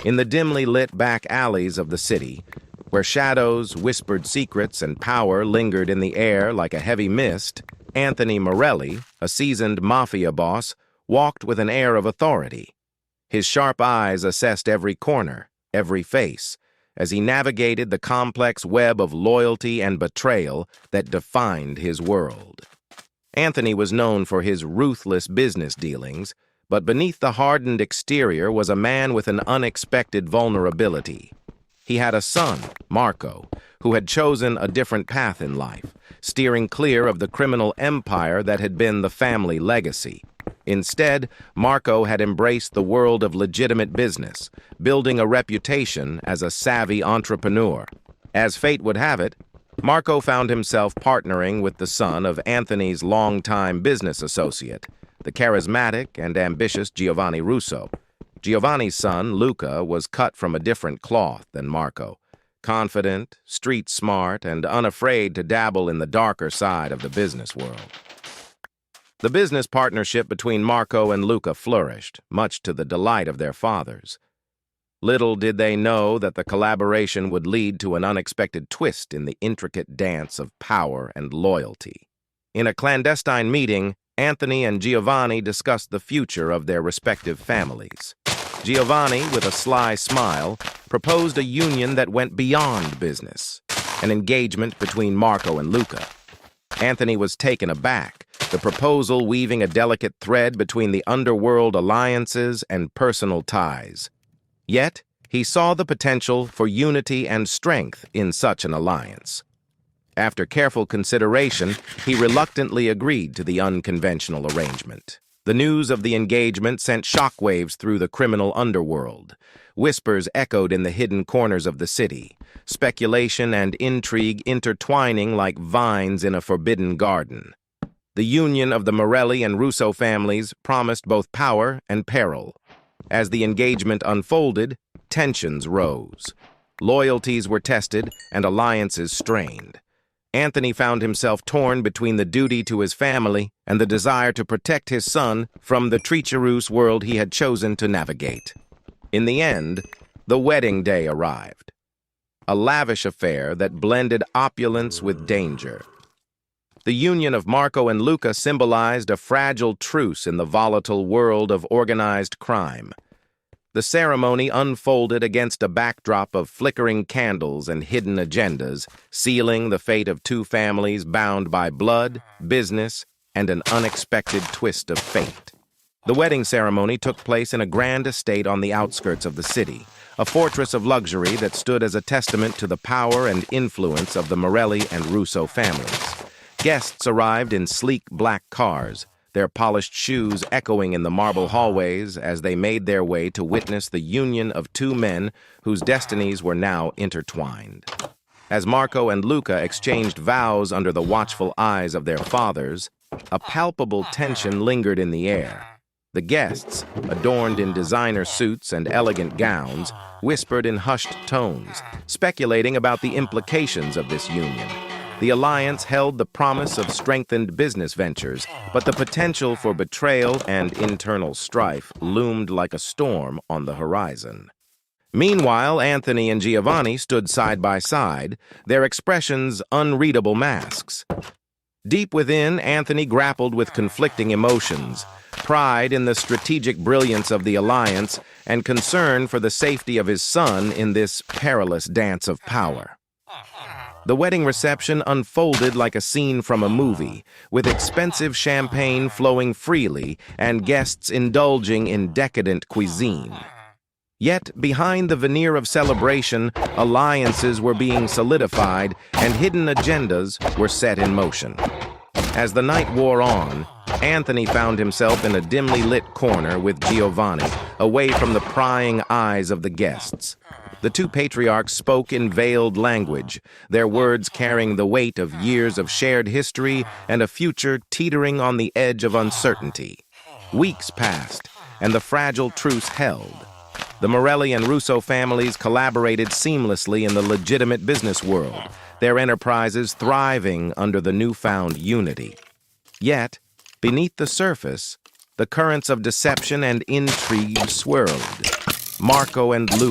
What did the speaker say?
In the dimly lit back alleys of the city, where shadows, whispered secrets, and power lingered in the air like a heavy mist, Anthony Morelli, a seasoned Mafia boss, walked with an air of authority. His sharp eyes assessed every corner, every face, as he navigated the complex web of loyalty and betrayal that defined his world. Anthony was known for his ruthless business dealings, but beneath the hardened exterior was a man with an unexpected vulnerability. He had a son, Marco, who had chosen a different path in life, steering clear of the criminal empire that had been the family legacy. Instead, Marco had embraced the world of legitimate business, building a reputation as a savvy entrepreneur. As fate would have it, Marco found himself partnering with the son of Anthony's longtime business associate, the charismatic and ambitious Giovanni Russo. Giovanni's son, Luca, was cut from a different cloth than Marco, confident, street-smart, and unafraid to dabble in the darker side of the business world. The business partnership between Marco and Luca flourished, much to the delight of their fathers. Little did they know that the collaboration would lead to an unexpected twist in the intricate dance of power and loyalty. In a clandestine meeting, Anthony and Giovanni discussed the future of their respective families. Giovanni, with a sly smile, proposed a union that went beyond business, an engagement between Marco and Luca. Anthony was taken aback, the proposal weaving a delicate thread between the underworld alliances and personal ties. Yet, he saw the potential for unity and strength in such an alliance. After careful consideration, he reluctantly agreed to the unconventional arrangement. The news of the engagement sent shockwaves through the criminal underworld. Whispers echoed in the hidden corners of the city, speculation and intrigue intertwining like vines in a forbidden garden. The union of the Morelli and Russo families promised both power and peril. As the engagement unfolded, tensions rose. Loyalties were tested and alliances strained. Anthony found himself torn between the duty to his family and the desire to protect his son from the treacherous world he had chosen to navigate. In the end, the wedding day arrived, a lavish affair that blended opulence with danger. The union of Marco and Luca symbolized a fragile truce in the volatile world of organized crime. The ceremony unfolded against a backdrop of flickering candles and hidden agendas, sealing the fate of two families bound by blood, business, and an unexpected twist of fate. The wedding ceremony took place in a grand estate on the outskirts of the city, a fortress of luxury that stood as a testament to the power and influence of the Morelli and Russo families. Guests arrived in sleek black cars, their polished shoes echoing in the marble hallways as they made their way to witness the union of two men whose destinies were now intertwined. As Marco and Luca exchanged vows under the watchful eyes of their fathers, a palpable tension lingered in the air. The guests, adorned in designer suits and elegant gowns, whispered in hushed tones, speculating about the implications of this union. The alliance held the promise of strengthened business ventures, but the potential for betrayal and internal strife loomed like a storm on the horizon. Meanwhile, Anthony and Giovanni stood side by side, their expressions unreadable masks. Deep within, Anthony grappled with conflicting emotions, pride in the strategic brilliance of the alliance and concern for the safety of his son in this perilous dance of power. The wedding reception unfolded like a scene from a movie, with expensive champagne flowing freely and guests indulging in decadent cuisine. Yet, behind the veneer of celebration, alliances were being solidified and hidden agendas were set in motion. As the night wore on, Anthony found himself in a dimly lit corner with Giovanni, away from the prying eyes of the guests. The two patriarchs spoke in veiled language, their words carrying the weight of years of shared history and a future teetering on the edge of uncertainty. Weeks passed, and the fragile truce held. The Morelli and Russo families collaborated seamlessly in the legitimate business world, their enterprises thriving under the newfound unity. Yet, beneath the surface, the currents of deception and intrigue swirled. Marco and Luke